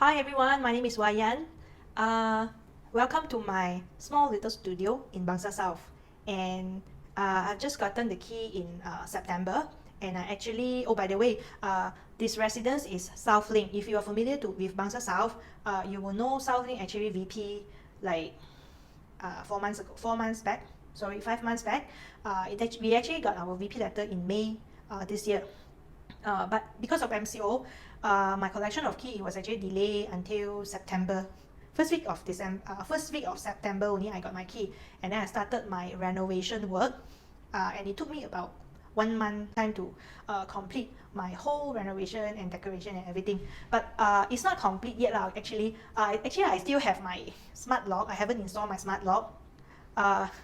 Hi everyone, my name is Wayan. Uh, Welcome to my small little studio in Bangsar South. And I've just gotten the key in September. And I actually, oh by the way, this residence is Southlink. If you are familiar with Bangsar South, you will know Southlink actually VP like 4 months ago, 4 months back. Sorry, 5 months back. We actually got our VP letter in May this year. But because of MCO, my collection of key was actually delayed until September. First week of September only I got my key, and then I started my renovation work, and it took me about 1 month time to complete my whole renovation and decoration and everything. But it's not complete yet lah. Actually, I still have my smart lock. I haven't installed my smart lock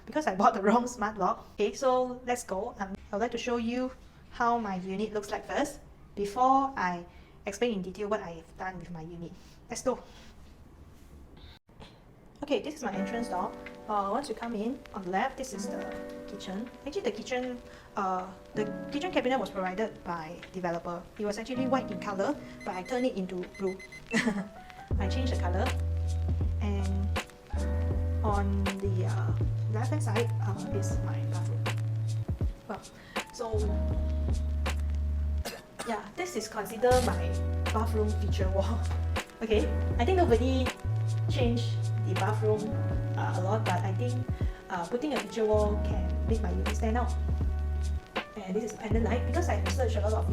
because I bought the wrong smart lock. Okay, so let's go. I would like to show you how my unit looks like first before I explain in detail what I've done with my unit. Let's go. Okay, this is my entrance door. Once you come in, on the left, this is the kitchen. Actually, the kitchen cabinet was provided by developer. It was actually white in color, but I turned it into blue. I changed the color, and on the left-hand side is my bathroom. Well, so yeah, this is considered my bathroom feature wall. Okay, I think nobody changed the bathroom a lot, but I think putting a feature wall can make my unit stand out. And this is pendant light because I researched a lot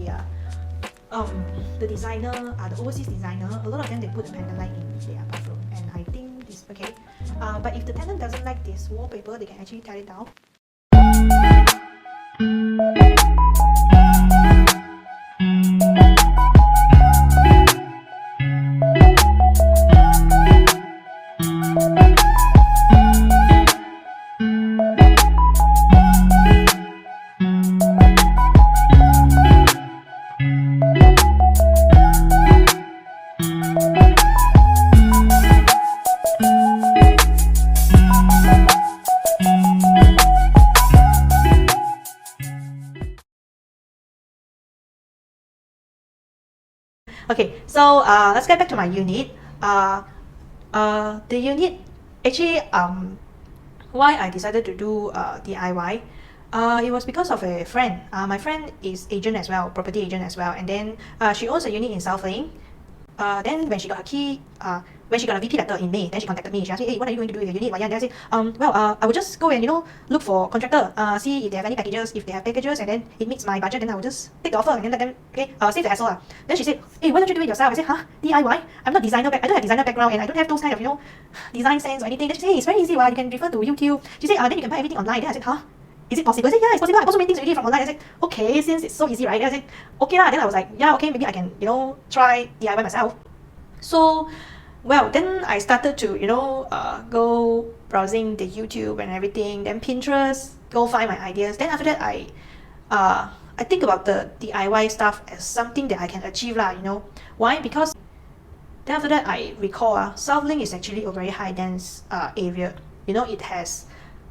of the designer, the overseas designer. A lot of them they put a pendant light in their bathroom, and I think this okay. But if the tenant doesn't like this wallpaper, they can actually tear it down. Okay, so let's get back to my unit. The unit actually why I decided to do DIY. It was because of a friend. My friend is agent as well, property agent as well, and then she owns a unit in Southlink. Then when she got her key, when she got a VP letter in May, then she contacted me. She asked me, hey, what are you going to do with your unit? And then I said, I will just go and look for contractor, see if they have any packages. If they have packages and then it meets my budget, then I will just take the offer and then let them save the hassle. Then she said, hey, why don't you do it yourself? I said, huh, DIY? I'm not designer I don't have designer background and I don't have those kind of design sense or anything. Then she said, hey, it's very easy. You can refer to YouTube. She said, then you can buy everything online. Then I said, huh? Is it possible? I said, yeah, it's possible. I bought so many things already from online. I said, okay, since it's so easy, right? Then I said, okay lah. Then I was like, yeah, okay, maybe I can, try DIY myself. So, well, then I started to, go browsing the YouTube and everything, then Pinterest, go find my ideas. Then after that, I think about the DIY stuff as something that I can achieve lah, Why? Because then after that, I recall, Southlink is actually a very high dense area. It has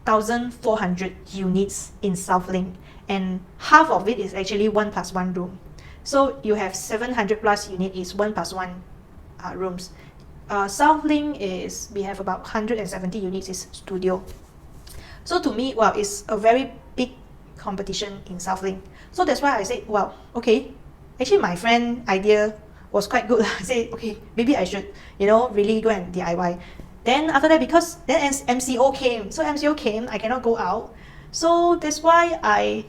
1,400 units in Southlink, and half of it is actually 1+1 room. So you have 700 plus unit is 1+1 rooms. Southlink we have about 170 units is studio. So to me, well, it's a very big competition in Southlink. So that's why I said, well, okay, actually my friend idea was quite good. I said, okay, maybe I should, really go and DIY. Then after that, because then MCO came, I cannot go out. So that's why I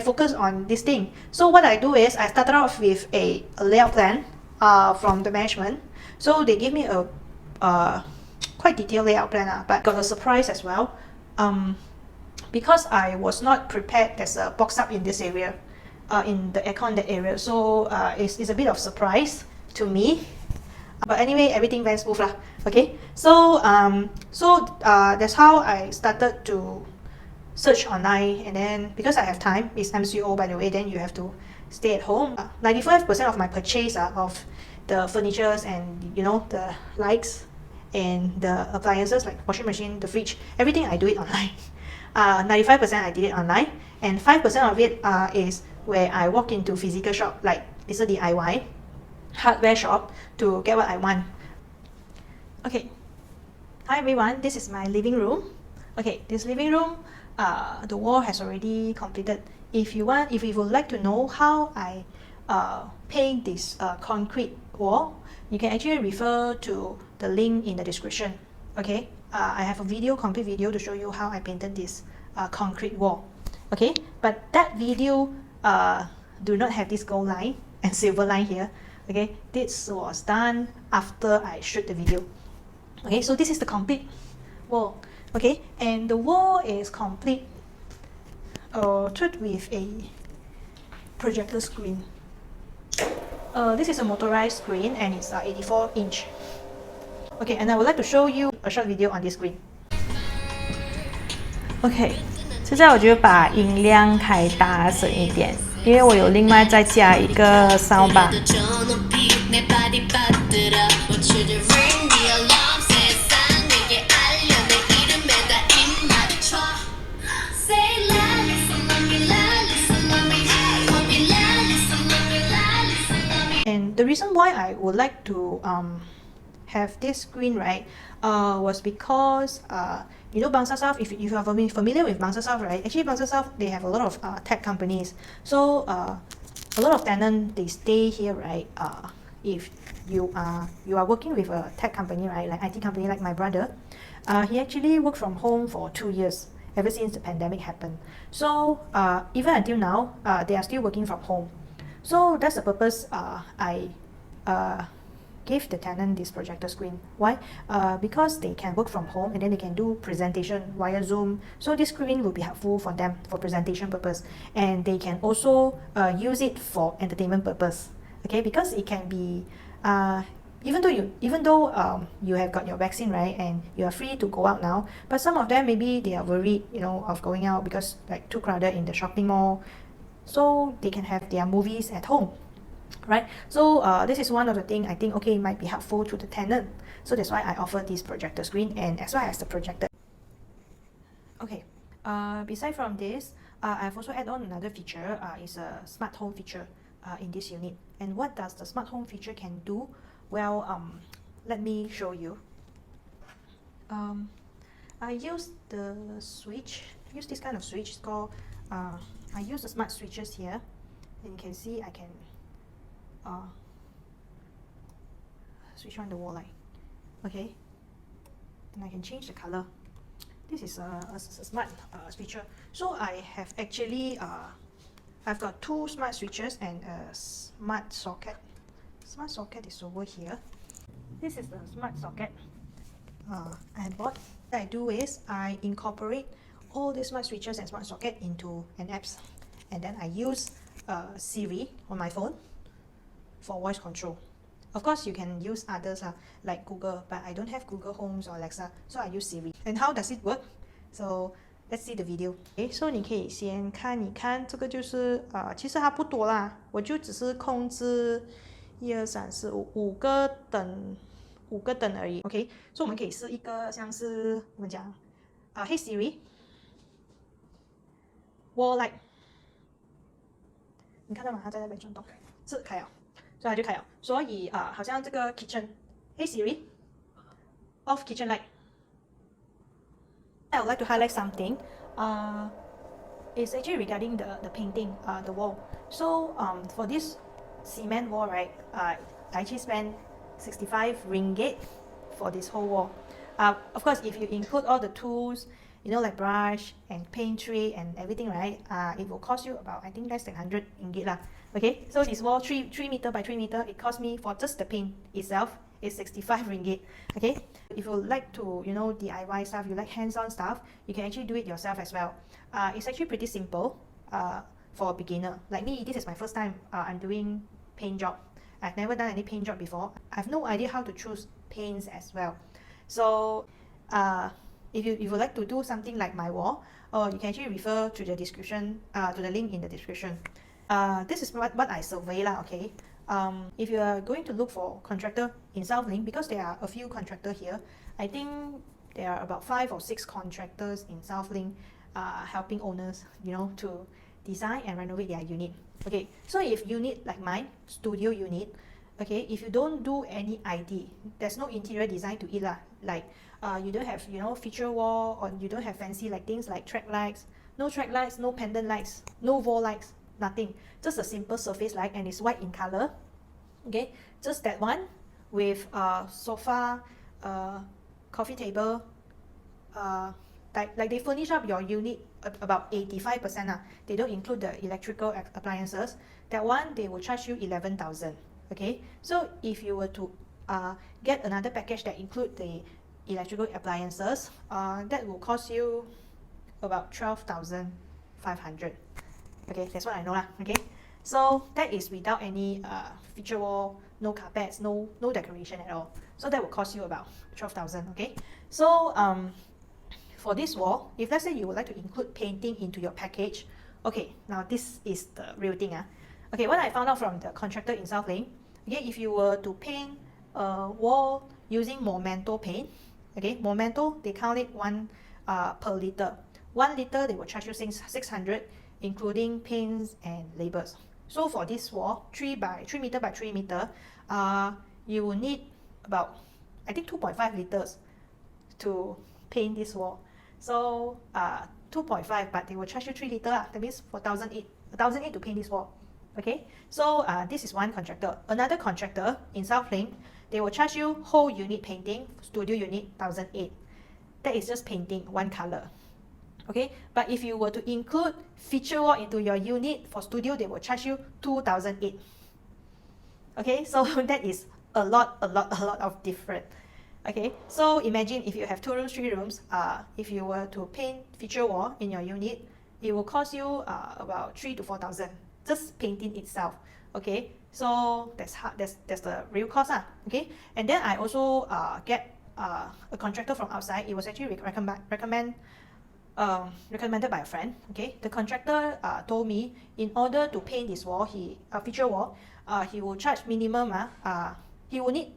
focus on this thing. So what I do is I started off with a layout plan from the management. So they gave me a quite detailed layout plan, but got a surprise as well. Because I was not prepared, there's a box up in this area, in the aircon that area. So it's a bit of surprise to me. But anyway, everything went smooth lah. Okay, so that's how I started to search online, and then because I have time, it's MCO by the way, then you have to stay at home. 95% of my purchase of the furnitures and the lights and the appliances like washing machine, the fridge, everything I do it online. 95% I did it online, and 5% of it is where I walk into physical shop like it's a DIY. hardware shop to get what I want. Okay, hi everyone, this is my living room. Okay, this living room, the wall has already completed. If you would like to know how I paint this concrete wall, you can actually refer to the link in the description. Okay, I have a complete video to show you how I painted this concrete wall. Okay, but that video do not have this gold line and silver line here. Okay, this was done after I shoot the video. Okay, so this is the complete wall. Okay, and the wall is complete with a projector screen. This is a motorized screen and it's 84 inch. Okay, and I would like to show you a short video on this screen. Okay, 现在我就把音量开大声一点，因为我有另外再加一个 soundbar。And the reason why I would like to have this screen, right, was because you know Bangsar South, if you are familiar with Bangsar South, right, actually Bangsar South, they have a lot of tech companies. So a lot of tenants, they stay here, right, if you are working with a tech company, right, like IT company like my brother, he actually worked from home for 2 years ever since the pandemic happened. So even until now, they are still working from home. So that's the purpose I gave the tenant this projector screen. Why? Because they can work from home and then they can do presentation via Zoom. So this screen will be helpful for them for presentation purpose, and they can also use it for entertainment purpose. Okay, because it can be even though you have got your vaccine, right, and you are free to go out now, but some of them maybe they are worried, you know, of going out because like too crowded in the shopping mall. So they can have their movies at home, right? So this is one of the things I think, okay, might be helpful to the tenant. So that's why I offer this projector screen and as well as the projector. Okay, beside from this, I've also added on another feature. Is a smart home feature in this unit. And what does the smart home feature can do? Well, let me show you. I use the switch. Use this kind of switch. It's called. I use the smart switches here, and you can see I can switch on the wall light. Okay, and I can change the color. This is a smart switcher. So I have actually I've got 2 smart switches and a smart socket. Smart socket is over here. This is the smart socket I bought. What I do is I incorporate all the smart switches and smart socket into an app, and then I use Siri on my phone for voice control. Of course, you can use others like Google, but I don't have Google Homes or Alexa, so I use Siri. And how does it work? So let's see the video. Okay, so 你可以先看一看，这个就是其实它不多啦，我就只是控制1、2、3、4、5个灯而已。OK， 所以我们可以试一个像是我们讲Hey Siri。Wall light， 你看到吗？它在那边转动，是开了，所以它就开了。所以好像这个 kitchen，Hey Siri，off kitchen light。I would like to highlight something. It's actually regarding the painting, the wall. So for this cement wall, right? I actually spent 65 ringgit for this whole wall. Of course, if you include all the tools, you know, like brush and paint tray and everything, right? It will cost you about, I think, less than 100 ringgit lah. Okay, so this wall 3 meter by 3 meter, it cost me for just the paint itself is 65 ringgit. Okay, if you like to, you know, DIY stuff, you like hands-on stuff, you can actually do it yourself as well. It's actually pretty simple for a beginner. Like me, this is my first time I'm doing paint job. I've never done any paint job before. I have no idea how to choose paints as well. So if you would like to do something like my wall, you can actually refer to the description, to the link in the description. This is what I survey lah, okay? If you are going to look for contractor in Southlink, because there are a few contractors here, I think there are about 5 or 6 contractors in Southlink helping owners, you know, to design and renovate their unit. Okay, so if unit like mine, studio unit, okay, if you don't do any ID, there's no interior design to it lah. Like you don't have, you know, feature wall, or you don't have fancy like things like track lights, no pendant lights, no wall lights, nothing. Just a simple surface light, and it's white in color. Okay, just that one with sofa, coffee table, like they furnish up your unit about 85%. They don't include the electrical appliances. That one they will charge you 11,000. Okay, so if you were to get another package that include the electrical appliances, that will cost you about 12,500. Okay, that's what I know lah. Okay, so that is without any feature wall, no carpets, no decoration at all. So that will cost you about 12,000. Okay, so for this wall, if let's say you would like to include painting into your package, okay, now this is the real thing. Okay, what I found out from the contractor in Southlink, okay, if you were to paint a wall using Momento paint, okay, Momento, they count it one per liter. 1 liter, they will charge you 600, including paints and labels. So for this wall, 3 meter by 3 meter, you will need about, I think, 2.5 liters to paint this wall. So 2.5, but they will charge you 3 liter. That means for 1,008 to paint this wall. Okay, so this is one contractor. Another contractor in Southlink, they will charge you whole unit painting, studio unit 1,008. That is just painting one color. Okay, but if you were to include feature wall into your unit for studio, they will charge you 2,008. Okay, so that is a lot of different. Okay, so imagine if you have 2 rooms, 3 rooms, if you were to paint feature wall in your unit, it will cost you about 3,000 to 4,000 just painting itself. Okay, so that's the real cost. Okay, and then I also get a contractor from outside. It was actually recommended by a friend. Okay, the contractor told me in order to paint this wall, feature wall, he will charge minimum. He will need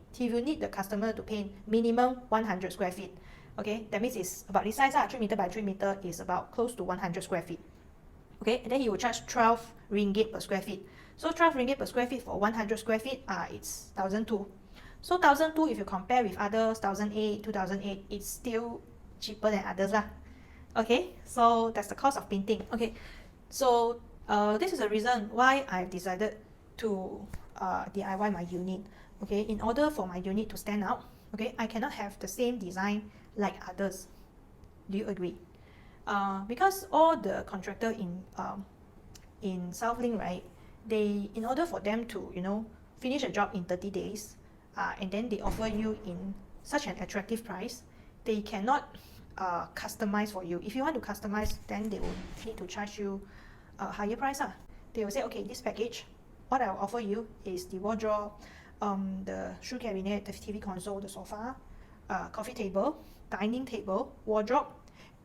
the customer to paint minimum 100 square feet. Okay, that means it's about this size. 3 meter by 3 meter is about close to 100 square feet. Okay, and then he will charge 12 ringgit per square feet. So 12 ringgit per square feet for 100 square feet, it's 1,200. So 1,200, if you compare with others, 1,800, 2,008, it's still cheaper than others lah. Okay, so that's the cost of painting. Okay, so this is the reason why I've decided to DIY my unit. Okay, in order for my unit to stand out, okay, I cannot have the same design like others. Do you agree? Because all the contractor in Southlink, right, they, in order for them to, you know, finish a job in 30 days, and then they offer you in such an attractive price, they cannot customize for you. If you want to customize, then they will need to charge you a higher price. They will say, okay, this package, what I'll offer you is the wardrobe, the shoe cabinet, the TV console, the sofa, coffee table, dining table, wardrobe,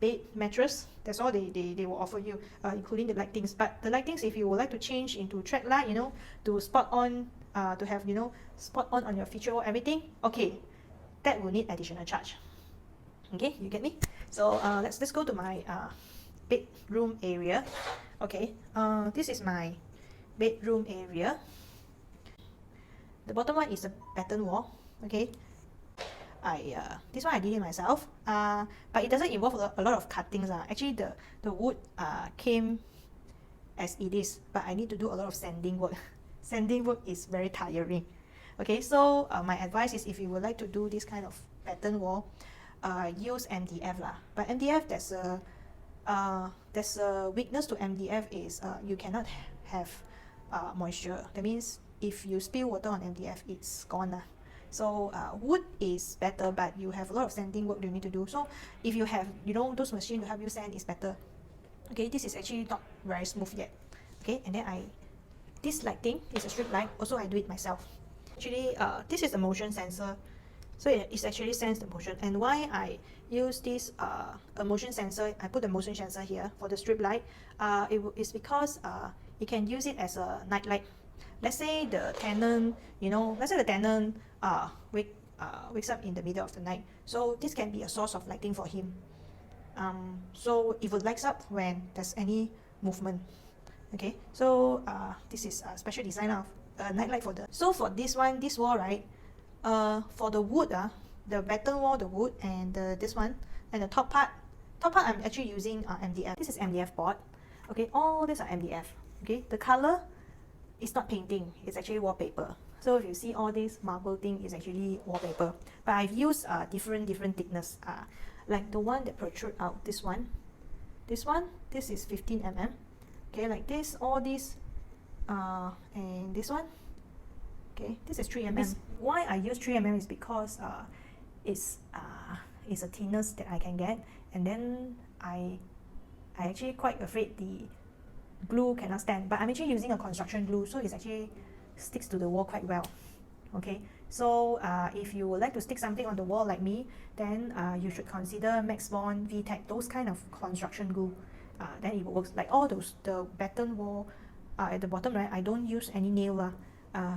bed, mattress. That's all they will offer you, including the lightings. But the lightings, if you would like to change into track light, you know, to spot on, to have, you know, spot on your feature wall, everything, okay, that will need additional charge. Okay, you get me? So let's go to my bedroom area. Okay, this is my bedroom area. The bottom one is a pattern wall. Okay, this one I did it myself, but it doesn't involve a lot of cuttings. Actually, the wood came as it is, but I need to do a lot of sanding work. Sanding work is very tiring. Okay, so my advice is, if you would like to do this kind of pattern wall, use MDF lah. But MDF, there's a weakness to MDF is you cannot have moisture. That means if you spill water on MDF, it's gone lah. So wood is better, but you have a lot of sanding work you need to do. So if you have, you know, those machines to help you sand, is better. Okay, this is actually not very smooth yet. Okay, and then this lighting is a strip light. Also, I do it myself. Actually, this is a motion sensor. So it actually sense the motion. And why I use this a motion sensor, I put the motion sensor here for the strip light, it's because you can use it as a night light. Let's say the tenant, you know, wakes up in the middle of the night. So this can be a source of lighting for him. So it will lights up when there's any movement. Okay, so this is a special design of nightlight for the. So for this one, this wall, right? For the wood, the batten wall, the wood, and this one, and the top part I'm actually using MDF. This is MDF board. Okay, all these are MDF. Okay, the color is not painting, it's actually wallpaper. So if you see all this marble thing is actually wallpaper. But I've used different thickness. Like the one that protrude out, this one, this is 15 mm. Okay, like this, all these, and this one. Okay, this is 3 mm. Why I use 3 mm is because it's a thinness that I can get, and then I actually quite afraid the glue cannot stand, but I'm actually using a construction glue, so it actually sticks to the wall quite well. Okay, so if you would like to stick something on the wall like me, then you should consider Max Bond, VTech, those kind of construction glue. Then it works. Like all those, the batten wall at the bottom, right? I don't use any nail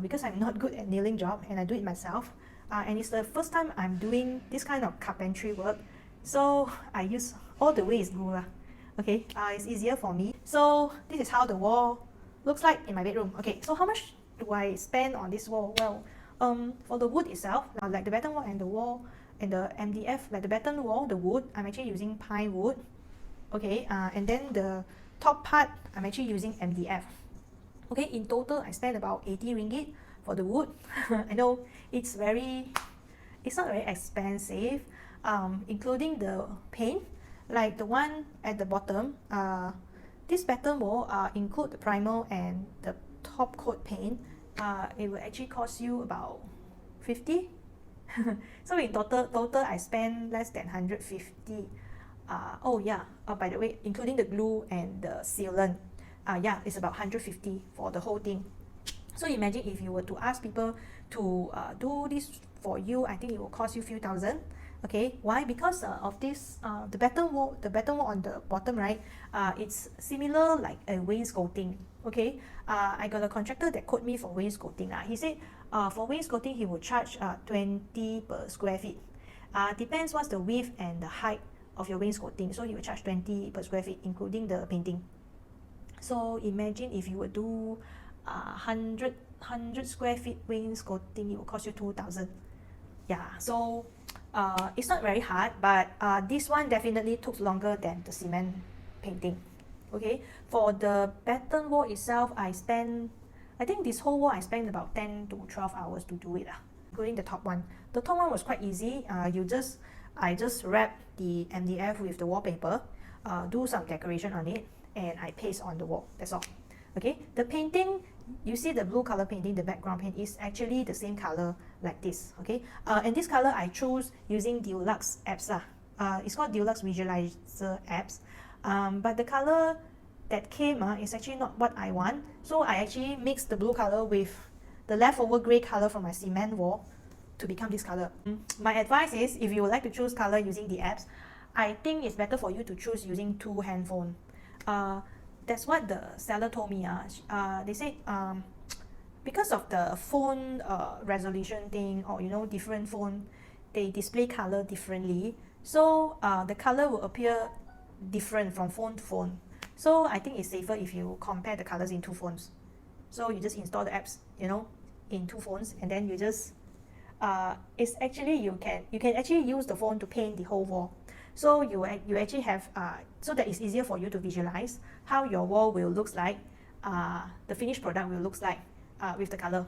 because I'm not good at nailing job, and I do it myself. And it's the first time I'm doing this kind of carpentry work, so I use all the way is glue. Okay, it's easier for me. So this is how the wall looks like in my bedroom. Okay, so how much do I spend on this wall? Well, for the wood itself, like the batten wall and the wall and the MDF, like the batten wall, the wood, I'm actually using pine wood. Okay, and then the top part, I'm actually using MDF. Okay, in total, I spent about 80 ringgit for the wood. I know it's not very expensive, including the paint. Like the one at the bottom, this batten wall include the primer and the top coat paint. It will actually cost you about 50. So in total I spent less than 150. Oh yeah, by the way, including the glue and the sealant, yeah, it's about 150 for the whole thing. So imagine if you were to ask people to do this for you, I think it will cost you a few thousand. Okay, why? Because of this, the batten wall on the bottom, right? It's similar like a wainscoting. Okay, I got a contractor that quote me for wainscoting. He said for wainscoting he would charge 20 per square feet. Depends what's the width and the height of your wainscoting. So he will charge 20 per square feet, including the painting. So imagine if you would do 100 square feet wainscoting, it will cost you 2,000. Yeah, so it's not very hard, but this one definitely took longer than the cement painting. Okay, for the batten wall itself, I think this whole wall I spent about 10 to 12 hours to do it, including the top one. The top one was quite easy. I just wrap the MDF with the wallpaper, do some decoration on it, and I paste on the wall. That's all. Okay, the painting, you see the blue color painting, the background paint is actually the same color like this. Okay, and this color I chose using Deluxe apps. It's called Deluxe Visualizer apps. But the color that came is actually not what I want. So I actually mixed the blue color with the leftover gray color from my cement wall to become this color. My advice is, if you would like to choose color using the apps, I think it's better for you to choose using two handphone. That's what the seller told me. They said because of the phone resolution thing, or different phone, they display color differently. So the color will appear different from phone to phone. So I think it's safer if you compare the colors in two phones. So you just install the apps, in two phones, and then you just it's actually you can actually use the phone to paint the whole wall. So you actually have so that it's easier for you to visualize how your wall will looks like, the finished product will looks like with the color.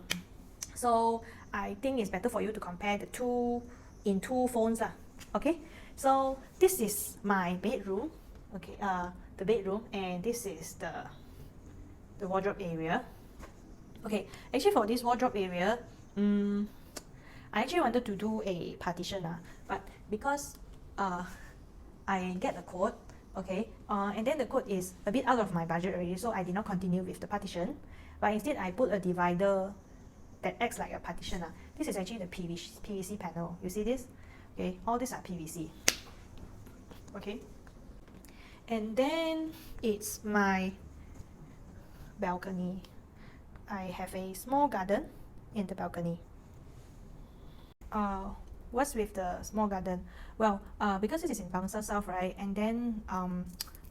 So I think it's better for you to compare the two in two phones. Okay, so this is my bedroom. Okay, the bedroom, and this is the wardrobe area. Okay, actually for this wardrobe area, I actually wanted to do a partition, but because I get a quote, okay, and then the quote is a bit out of my budget already, so I did not continue with the partition, but instead I put a divider that acts like a partition. This is actually the PVC panel. You see this? Okay, all these are PVC. Okay, and then it's my balcony. I have a small garden in the balcony. What's with the small garden? Well, because this is in Bangsar South, right? And then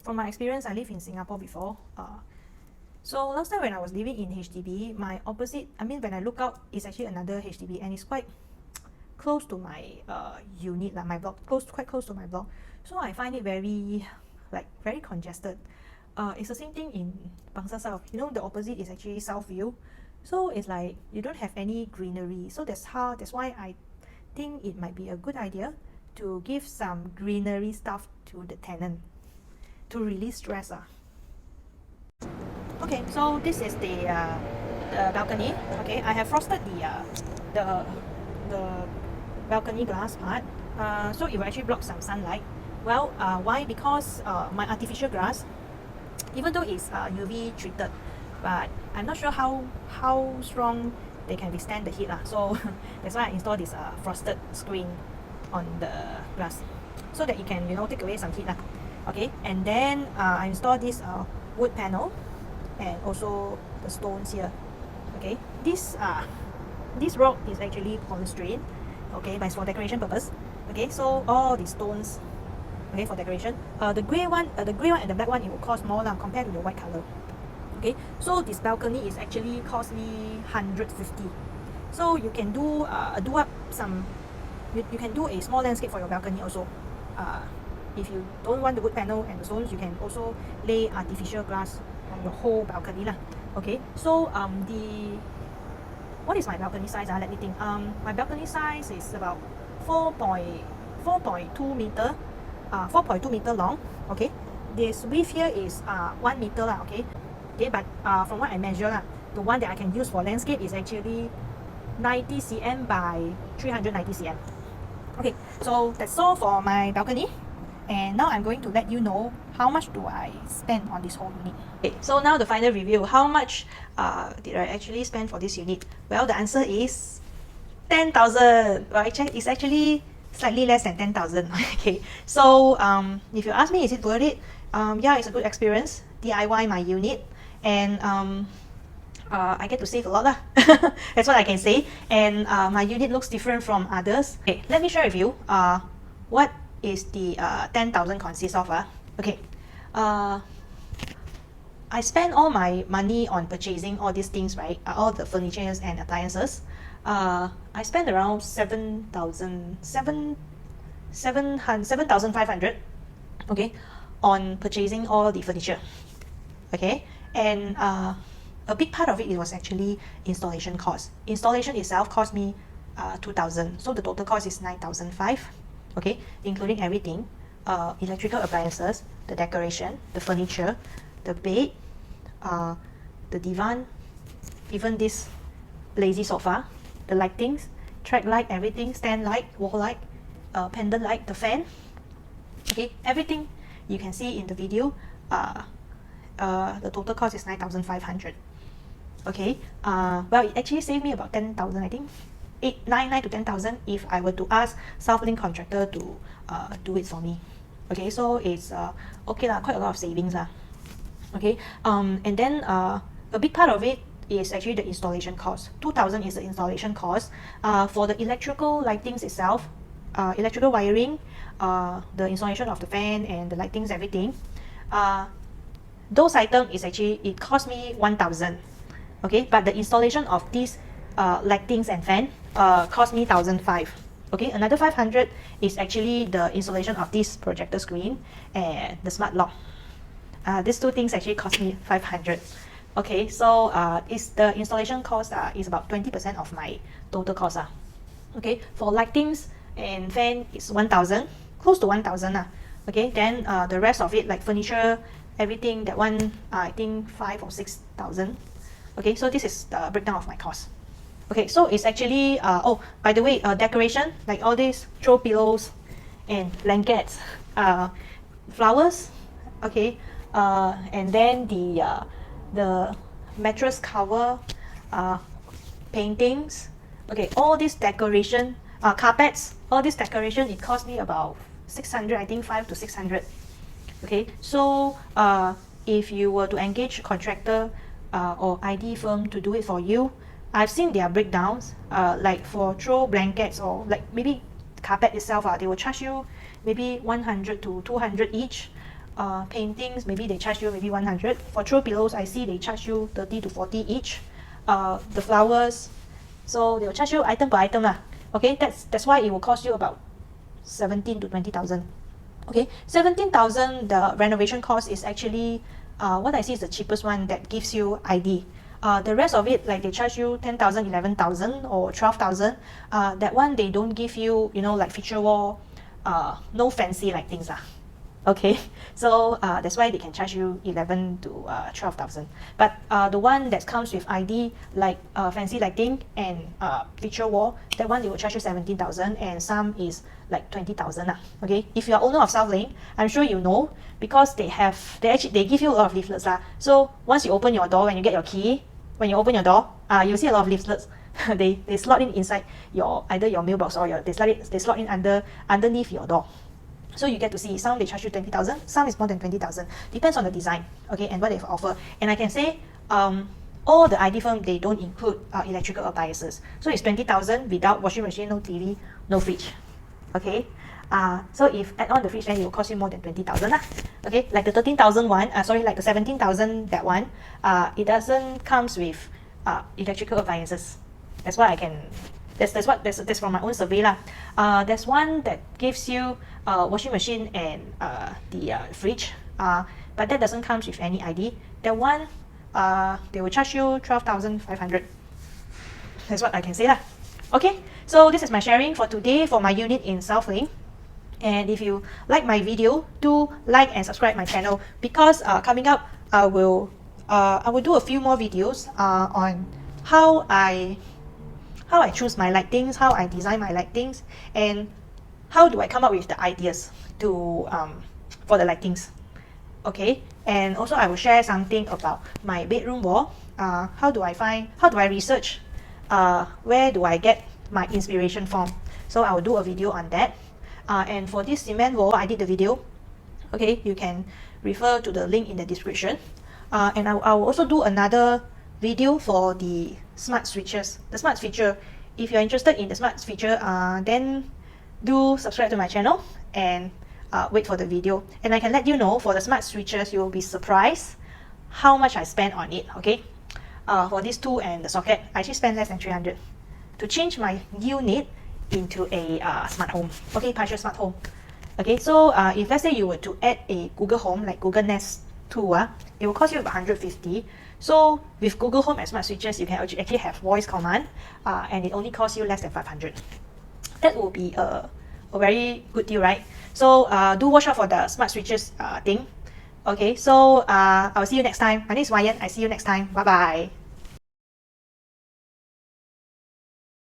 from my experience, I live in Singapore before. So last time when I was living in HDB, my opposite, I mean when I look out, it's actually another HDB and it's quite close to my unit, like my block, quite close to my block. So I find it very congested. It's the same thing in Bangsar South. You know, the opposite is actually South View. So it's like you don't have any greenery. So that's why I think it might be a good idea to give some greenery stuff to the tenant to release stress. Okay, so this is the balcony. Okay, I have frosted the balcony glass part, so it will actually block some sunlight. Well, why? Because my artificial grass, even though it's UV treated, but I'm not sure how strong they can withstand the heat. So that's why I installed this frosted screen on the glass, so that it can, you know, take away some heat. Okay, and then I installed this wood panel and also the stones here. Okay, this rock is actually polystyrene. Okay, but it's for decoration purpose. Okay, so all the stones, okay, for decoration. The grey one and the black one, it will cost more compared to the white color. Okay, so this balcony is actually cost me 150. So you can do up some. You can do a small landscape for your balcony also. If you don't want the wood panel and the stones, you can also lay artificial grass on your whole balcony lah. Okay, so what is my balcony size? Let me think. My balcony size is about 4.2 meter, 4.2 meter long. Okay, this width here is 1 meter lah. Okay, but from what I measure the one that I can use for landscape is actually 90 cm by 390 cm. Okay, so that's all for my balcony. And now I'm going to let you know how much do I spend on this whole unit. Okay, so now the final review. How much did I actually spend for this unit? Well, the answer is 10,000. Well, it's actually slightly less than 10,000. Okay, so if you ask me, is it worth it? Yeah, it's a good experience. DIY my unit, and I get to save a lot lah. That's what I can say. And my unit looks different from others. Okay, let me share with you what is the 10,000 consists of. Okay, I spend all my money on purchasing all these things, right? All the furnitures and appliances. I spend around 7,500, okay, on purchasing all the furniture. Okay, and a big part of it was actually installation cost. Installation itself cost me 2,000, so the total cost is 9,500. Okay, including everything, electrical appliances, the decoration, the furniture, the bed, the divan, even this lazy sofa, the lightings, track light, everything, stand light, wall light, pendant light, the fan. Okay, everything you can see in the video. The total cost is 9,500. Okay, well, it actually saved me about 10,000, I think. 9 to 10,000 if I were to ask Southlink contractor to do it for me. Okay, so it's okay lah, quite a lot of savings lah. Okay, and then a big part of it is actually the installation cost. 2,000 is the installation cost. For the electrical lightings itself, electrical wiring, the installation of the fan and the lightings, everything, those items is actually, it cost me 1,000. Okay, but the installation of these lightings and fan cost me 1,500. Okay, another 500 is actually the installation of this projector screen and the smart lock. These two things actually cost me 500. Okay, so is the installation cost is about 20% of my total cost. Okay, for lightings and fan is 1,000, close to 1,000. Okay, then the rest of it, like furniture, everything, that one I think 5,000 or 6,000. Okay, so this is the breakdown of my cost. Okay, so it's actually oh, by the way, decoration, like all these throw pillows and blankets, flowers, okay, and then the mattress cover, paintings, okay, all this decoration, carpets, all this decoration, it cost me about 600, I think 500 to 600. Okay, so if you were to engage a contractor or ID firm to do it for you, I've seen their breakdowns, like for throw blankets or like maybe carpet itself, they will charge you maybe 100 to 200 each. paintings, maybe they charge you maybe 100. For throw pillows, I see they charge you 30 to 40 each. The flowers, so they will charge you item per item lah. Okay, that's why it will cost you about 17 to 20,000. Okay, 17,000, the renovation cost is actually what I see is the cheapest one that gives you ID. The rest of it, like they charge you 10,000, 11,000 or 12,000. That one they don't give you, you know, like feature wall, no fancy like things lah. Okay, so that's why they can charge you 11 to 12,000. But the one that comes with ID, like fancy lighting and feature wall, that one they will charge you 17,000, and some is like 20,000. Okay, if you are owner of Southlink, I'm sure you know, because they give you a lot of leaflets lah. So once you open your door, when you get your key, when you open your door, you'll see a lot of leaflets. they slot in inside your either your mailbox or they slot in underneath your door. So you get to see some they charge you 20,000, some is more than 20,000. Depends on the design, okay, and what they offer. And I can say, all the ID firm, they don't include electrical appliances. So it's 20,000 without washing machine, no TV, no fridge. Okay. So if add on the fridge, then it will cost you more than 20,000 lah. Okay, like the 13,000 one, like the 17,000 that one, it doesn't comes with electrical appliances. That's why I can. That's from my own survey lah. There's one that gives you washing machine and the fridge, but that doesn't come with any ID. That one, they will charge you 12,500. That's what I can say lah. Okay, so this is my sharing for today for my unit in Southlink. And if you like my video, do like and subscribe my channel, because coming up I will do a few more videos on how I choose my lightings, how I design my lightings, and how do I come up with the ideas to for the lightings. Okay, and also I will share something about my bedroom wall. How do I research, where do I get my inspiration from? So I will do a video on that. And for this cement wall, I did the video. Okay, you can refer to the link in the description. And I will also do another video for the smart switches, the smart feature. If you're interested in the smart feature, then do subscribe to my channel and wait for the video. And I can let you know, for the smart switches, you will be surprised how much I spent on it. Okay, for these two and the socket, I actually spent less than 300 to change my unit into a smart home. Okay, partial smart home. Okay, so if let's say you were to add a Google Home, like Google Nest 2, it will cost you about 150. So with Google Home and smart switches, you can actually have voice command, and it only costs you less than 500. That will be a very good deal, right? So do watch out for the smart switches thing. Okay, so I'll see you next time. My name is Ryan. I see you next time. Bye bye.